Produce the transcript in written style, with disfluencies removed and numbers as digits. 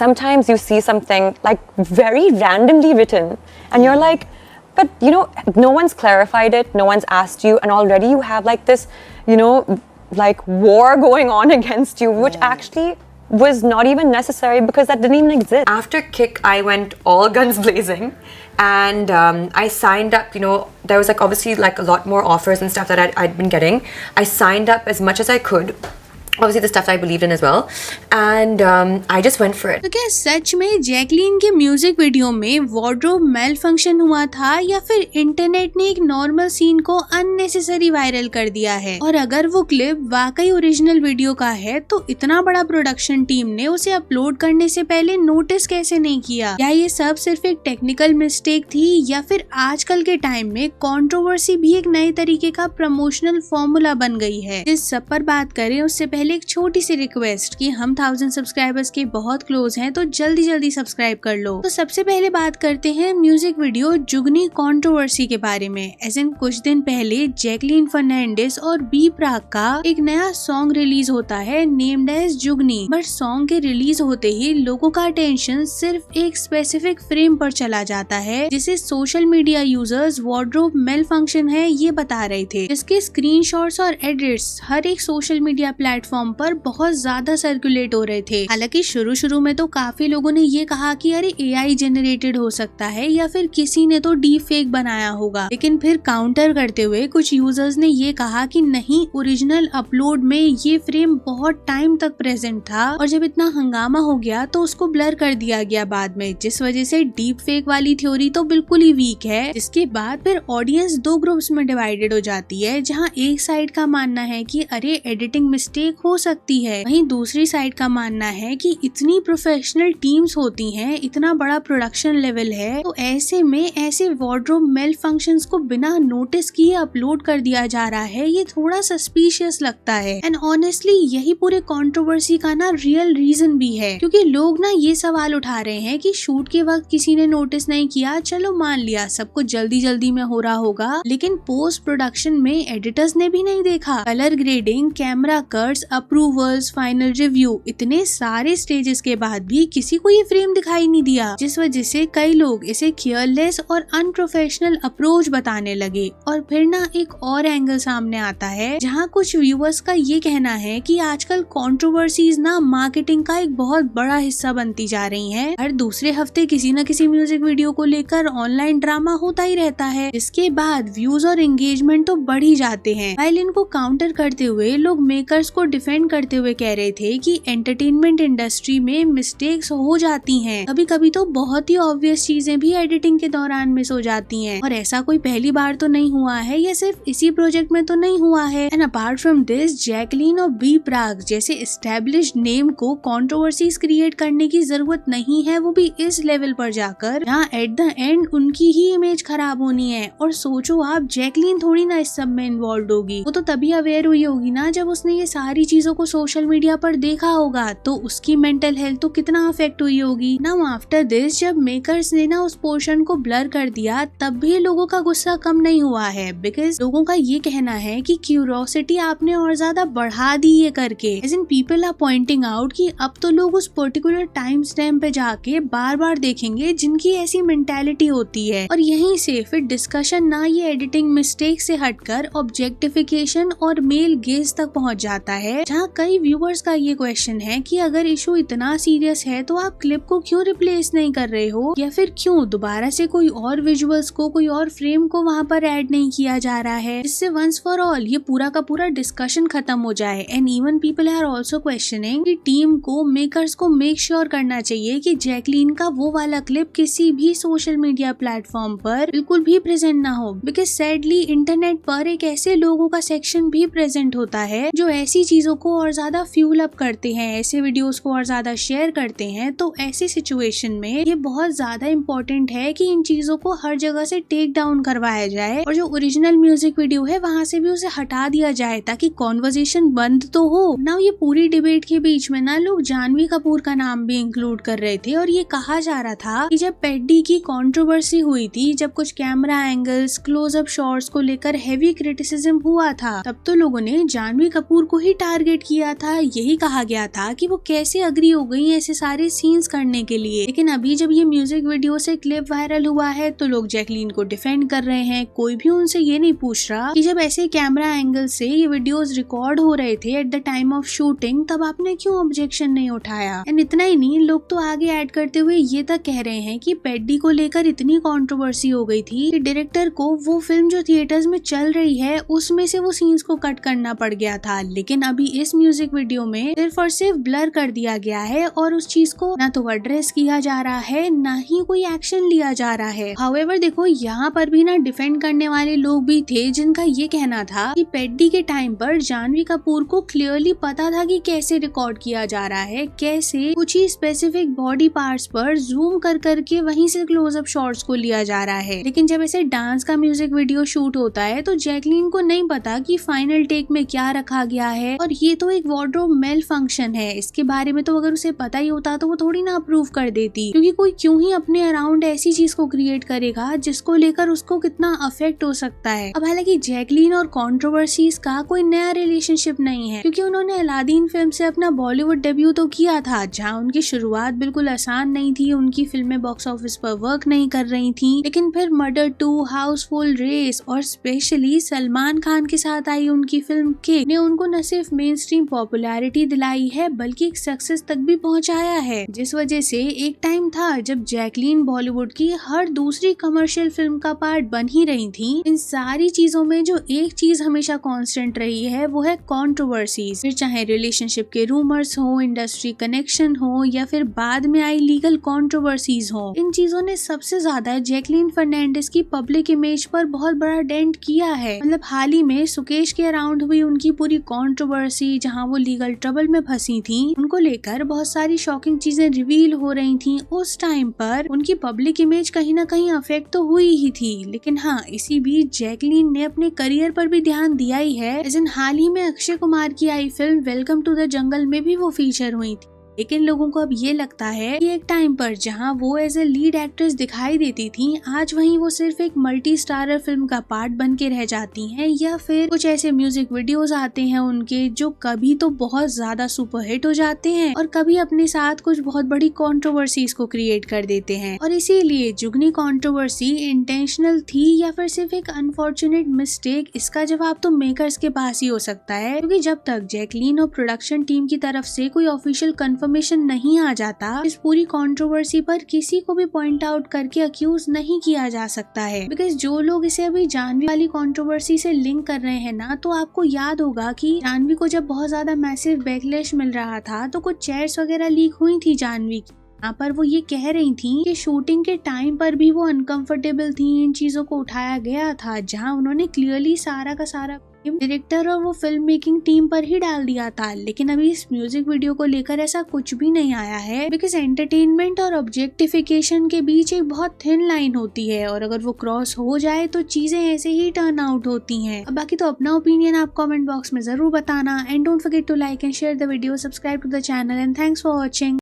Sometimes you see something like very randomly written and you're like, but you know, no one's clarified it, no one's asked you, and already you have like this, you know, like war going on against you, which actually was not even necessary because that didn't even exist. After Kick, I went all guns blazing, and I signed up. You know, there was like obviously like a lot more offers and stuff that I'd been getting. I signed up as much as I could. Obviously the stuff I believed in as well, and I just went for it. तो क्या सच में Jacqueline के music video में wardrobe mail function हुआ था, या फिर internet ने एक नॉर्मल सीन को अननेसेसरी वायरल कर दिया है? और अगर वो क्लिप वाकई ओरिजिनल वीडियो का है तो इतना बड़ा प्रोडक्शन टीम ने उसे अपलोड करने से पहले नोटिस कैसे नहीं किया? क्या ये सब सिर्फ एक टेक्निकल मिस्टेक थी, या फिर आजकल के टाइम में कंट्रोवर्सी भी एक नए तरीके का प्रमोशनल फॉर्मूला बन गई है? इस सब पर बात करें उससे पहले एक छोटी सी रिक्वेस्ट कि हम 1000 सब्सक्राइबर्स के बहुत क्लोज हैं, तो जल्दी जल्दी सब्सक्राइब कर लो। तो सबसे पहले बात करते हैं म्यूजिक वीडियो जुगनी कंट्रोवर्सी के बारे में। ऐसे कुछ दिन पहले जैकलीन फर्नांडिस और बी प्राक का एक नया सॉन्ग रिलीज होता है नेम्ड एज जुगनी, बट सॉन्ग के रिलीज होते ही लोगों का अटेंशन सिर्फ एक स्पेसिफिक फ्रेम पर चला जाता है, जिसे social media users wardrobe malfunction है ये बता रहे थे, जिसके स्क्रीनशॉट्स और एडिट्स हर एक सोशल मीडिया प्लेटफॉर्म पर बहुत ज्यादा सर्कुलेट हो रहे थे। हालांकि शुरू में तो काफी लोगों ने ये कहा कि अरे एआई जनरेटेड हो सकता है, या फिर किसी ने तो डीप फेक बनाया होगा, लेकिन फिर काउंटर करते हुए कुछ यूजर्स ने ये कहा कि नहीं, ओरिजिनल अपलोड में ये फ्रेम बहुत टाइम तक प्रेजेंट था, और जब इतना हंगामा हो गया तो उसको ब्लर कर दिया गया बाद में, जिस वजह से डीप फेक वाली थ्योरी तो बिल्कुल ही वीक है। जिसके बाद फिर ऑडियंस दो ग्रुप्स में डिवाइडेड हो जाती है, जहाँ एक साइड का मानना है कि अरे एडिटिंग मिस्टेक हो सकती है, वहीं दूसरी साइड का मानना है कि इतनी प्रोफेशनल टीम्स होती हैं, इतना बड़ा प्रोडक्शन लेवल है, तो ऐसे में ऐसे वार्डरोब मेल फंक्शंस को बिना नोटिस किए अपलोड कर दिया जा रहा है, ये थोड़ा सस्पिशियस लगता है। एंड ऑनेस्टली यही पूरे कंट्रोवर्सी का ना रियल रीजन भी है, क्योंकि लोग ना ये सवाल उठा रहे हैं कि शूट के वक्त किसी ने नोटिस नहीं किया, चलो मान लिया सब कुछ जल्दी जल्दी में हो रहा होगा, लेकिन पोस्ट प्रोडक्शन में एडिटर्स ने भी नहीं देखा, colour grading, camera cuts, approvals, final review, इतने सारे स्टेजेस के बाद भी किसी को ये फ्रेम दिखाई नहीं दिया, जिस वजह से कई लोग इसे केयरलेस और अनप्रोफेशनल अप्रोच बताने लगे। और फिर ना एक और एंगल सामने आता है, जहाँ कुछ व्यूअर्स का ये कहना है कि आजकल कंट्रोवर्सीज ना मार्केटिंग का एक बहुत बड़ा हिस्सा बनती जा रही हैं। हर दूसरे हफ्ते किसी न किसी म्यूजिक वीडियो को लेकर ऑनलाइन ड्रामा होता ही रहता है, जिसके बाद व्यूज और एंगेजमेंट तो बढ़ ही जाते हैं। वाइल इनको काउंटर करते हुए लोग मेकर्स को डिफेंड करते हुए कह रहे थे कि एंटरटेनमेंट इंडस्ट्री में मिस्टेक्स हो जाती हैं, कभी कभी तो बहुत ही ऑब्वियस चीजें भी एडिटिंग के दौरान मिस हो जाती हैं, और ऐसा कोई पहली बार तो नहीं हुआ है, या सिर्फ इसी प्रोजेक्ट में तो नहीं हुआ है। And apart from this, Jacqueline और बी प्राक जैसे एस्टेब्लिश्ड नेम को कंट्रोवर्सीज क्रिएट करने की जरूरत नहीं है, वो भी इस लेवल पर जाकर जहाँ एट द एंड उनकी ही इमेज खराब होनी है। और सोचो आप, जैकलीन थोड़ी ना इस सब में इन्वॉल्व होगी, वो तो तभी अवेयर हुई होगी ना जब उसने ये सारी चीजों को सोशल मीडिया पर देखा होगा, तो उसकी मेंटल हेल्थ तो कितना अफेक्ट हुई होगी। नाउ आफ्टर दिस, जब मेकर्स ने ना उस पोर्शन को ब्लर कर दिया, तब भी लोगों का गुस्सा कम नहीं हुआ है, बिकॉज लोगों का ये कहना है कि क्यूरियोसिटी आपने और ज्यादा बढ़ा दी ये करके। As in people are pointing out कि अब तो लोग उस पर्टिकुलर टाइम स्टैम्प पे जाके बार बार देखेंगे जिनकी ऐसी मेंटालिटी होती है, और यहीं से फिर डिस्कशन ना ये एडिटिंग मिस्टेक से हटकर ऑब्जेक्टिफिकेशन और मेल गेज तक पहुंच जाता है, जहाँ कई व्यूअर्स का ये क्वेश्चन है कि अगर इशू इतना सीरियस है तो आप क्लिप को क्यों रिप्लेस नहीं कर रहे हो, या फिर क्यों दोबारा से कोई और विजुअल्स को, कोई और फ्रेम को वहाँ पर ऐड नहीं किया जा रहा है, जिससे वंस फॉर ऑल ये पूरा का पूरा डिस्कशन खत्म हो जाए। And even people are also questioning कि टीम को, मेकर्स को मेक श्योर करना चाहिए कि जैकलीन का वो वाला क्लिप किसी भी सोशल मीडिया प्लेटफॉर्म पर बिल्कुल भी प्रेजेंट ना हो, बिकॉज सैडली इंटरनेट पर एक ऐसे लोगों का सेक्शन भी प्रेजेंट होता है जो ऐसी चीजों को और ज्यादा फ्यूल अप करते हैं, ऐसे वीडियोस को और ज्यादा शेयर करते हैं। तो ऐसी सिचुएशन में ये बहुत ज्यादा इम्पोर्टेंट है कि इन चीजों को हर जगह से टेक डाउन करवाया जाए, और जो ओरिजिनल म्यूजिक वीडियो है वहाँ से भी उसे हटा दिया जाए, ताकि कॉन्वर्सेशन बंद तो हो ना। ये पूरी डिबेट के बीच में ना लोग जानवी कपूर का नाम भी इंक्लूड कर रहे थे, और ये कहा जा रहा था कि जब पेड्डी की कंट्रोवर्सी हुई थी, जब कुछ कैमरा एंगल्स, क्लोजअप शॉट्स को लेकर हेवी क्रिटिसिज्म हुआ था, तब तो लोगों ने जानवी कपूर को ही टारगेट किया था, यही कहा गया था कि वो कैसे अग्री हो गई ऐसे सारे सीन्स करने के लिए। लेकिन अभी जब ये म्यूजिक वीडियो से क्लिप वायरल हुआ है तो लोग जैकलीन को डिफेंड कर रहे हैं। कोई भी उनसे ये नहीं पूछ रहा कि जब ऐसे कैमरा एंगल से ये वीडियोस रिकॉर्ड हो रहे थे at the time of shooting, तब आपने क्यों ऑब्जेक्शन नहीं उठाया। एंड इतना ही नहीं, लोग तो आगे ऐड करते हुए ये तक कह रहे हैं कि पेड्डी को लेकर इतनी कंट्रोवर्सी हो गई थी कि डायरेक्टर को वो फिल्म जो थिएटर्स में चल रही है उसमें से वो सीन्स को कट करना पड़ गया था। लेकिन अभी इस म्यूजिक वीडियो में सिर्फ और सिर्फ ब्लर कर दिया गया है और उस चीज को ना तो एड्रेस किया जा रहा है ना ही कोई एक्शन लिया जा रहा है। हाउएवर देखो, यहाँ पर भी ना डिफेंड करने वाले लोग भी थे जिनका ये कहना था कि पेड्डी के टाइम पर जानवी कपूर को क्लियरली पता था कि कैसे रिकॉर्ड किया जा रहा है, कैसे कुछ ही स्पेसिफिक बॉडी पार्ट्स पर जूम कर करके वहीं से क्लोजअप शॉट्स को लिया जा रहा है। लेकिन जब ऐसे डांस का म्यूजिक वीडियो शूट होता है तो जैकलीन को नहीं पता कि फाइनल टेक में क्या रखा गया है और ये तो एक वार्डरोब मेल फंक्शन है। इसके बारे में तो अगर उसे पता ही होता तो वो थोड़ी ना अप्रूव कर देती, क्योंकि कोई क्यों ही अपने अराउंड ऐसी चीज को क्रिएट करेगा जिसको लेकर उसको कितना अफेक्ट हो सकता है। अब हालांकि जैकलीन और कंट्रोवर्सीज का कोई नया रिलेशनशिप नहीं है, क्योंकि उन्होंने अलादीन फिल्म से अपना बॉलीवुड डेब्यू तो किया था, जहाँ उनकी शुरुआत बिल्कुल आसान नहीं थी, उनकी फिल्में बॉक्स ऑफिस पर वर्क नहीं कर रही थी। लेकिन फिर मर्डर 2, हाउसफुल, रेस और स्पेशली सलमान खान के साथ आई उनकी फिल्म किक ने उनको न सिर्फ मेन स्ट्रीम पॉपुलैरिटी दिलाई है बल्कि एक सक्सेस तक भी पहुंचाया है, जिस वजह से एक टाइम था जब जैकलीन बॉलीवुड की हर दूसरी कमर्शियल फिल्म का पार्ट बन ही रही थी। इन सारी चीजों में जो एक चीज हमेशा कांस्टेंट रही है वो है कंट्रोवर्सीज, फिर चाहे रिलेशनशिप के रूमर्स हो, इंडस्ट्री कनेक्शन हो या फिर बाद में आई लीगल कंट्रोवर्सीज हो। इन चीजों ने सबसे ज्यादा जैकलीन फर्नांडिस की पब्लिक इमेज पर बहुत बड़ा डेंट किया है। मतलब हाल ही में सुकेश के अराउंड हुई उनकी पूरी कंट्रोवर्सी, जहां वो लीगल ट्रबल में फंसी थी, उनको लेकर बहुत सारी शॉकिंग चीजें रिवील हो रही थी। उस टाइम पर उनकी पब्लिक इमेज कहीं ना कहीं अफेक्ट तो हुई ही थी। लेकिन हाँ, इसी बीच जैकलीन ने अपने करियर पर भी ध्यान दिया ही है। हाल ही में अक्षय कुमार की आई film welcome to the jungle में भी वो फीचर हुई थी। लेकिन लोगों को अब ये लगता है कि एक टाइम पर जहां वो एज ए लीड एक्ट्रेस दिखाई देती थी, आज वहीं वो सिर्फ एक मल्टी स्टारर फिल्म का पार्ट बन के रह जाती हैं, या फिर कुछ ऐसे म्यूजिक वीडियोस आते हैं उनके जो कभी तो बहुत ज्यादा सुपरहिट हो जाते हैं और कभी अपने साथ कुछ बहुत बड़ी कंट्रोवर्सीज को क्रिएट कर देते हैं। और इसीलिए जुगनी कंट्रोवर्सी इंटेंशनल थी या फिर सिर्फ एक अनफॉर्चुनेट मिस्टेक, इसका जवाब तो मेकर्स के पास ही हो सकता है। क्योंकि जब तक जैकलीन और प्रोडक्शन टीम की तरफ से कोई ऑफिशियल कंफर्मेशन नहीं आ जाता, इस पूरी कंट्रोवर्सी पर किसी को भी पॉइंट आउट करके अक्यूज नहीं किया जा सकता है। बिकॉज जो लोग इसे अभी जानवी वाली कंट्रोवर्सी से लिंक कर रहे हैं ना, तो आपको याद होगा कि जानवी को जब बहुत ज्यादा मैसिव बैकलैश मिल रहा था तो कुछ चेयर्स वगैरह लीक हुई थी जानवी की। यहाँ पर वो ये कह रही थी कि शूटिंग के टाइम पर भी वो अनकंफर्टेबल थी, इन चीजों को उठाया गया था, जहाँ उन्होंने क्लियरली सारा का सारा डायरेक्टर और वो फिल्म मेकिंग टीम पर ही डाल दिया था। लेकिन अभी इस म्यूजिक वीडियो को लेकर ऐसा कुछ भी नहीं आया है, बिकॉज एंटरटेनमेंट और ऑब्जेक्टिफिकेशन के बीच एक बहुत थिन लाइन होती है और अगर वो क्रॉस हो जाए तो चीजें ऐसे ही टर्न आउट होती हैं। अब बाकी तो अपना ओपिनियन आप कमेंट बॉक्स में जरूर बताना, and don't forget to like and share the video, subscribe to the channel, and thanks for watching.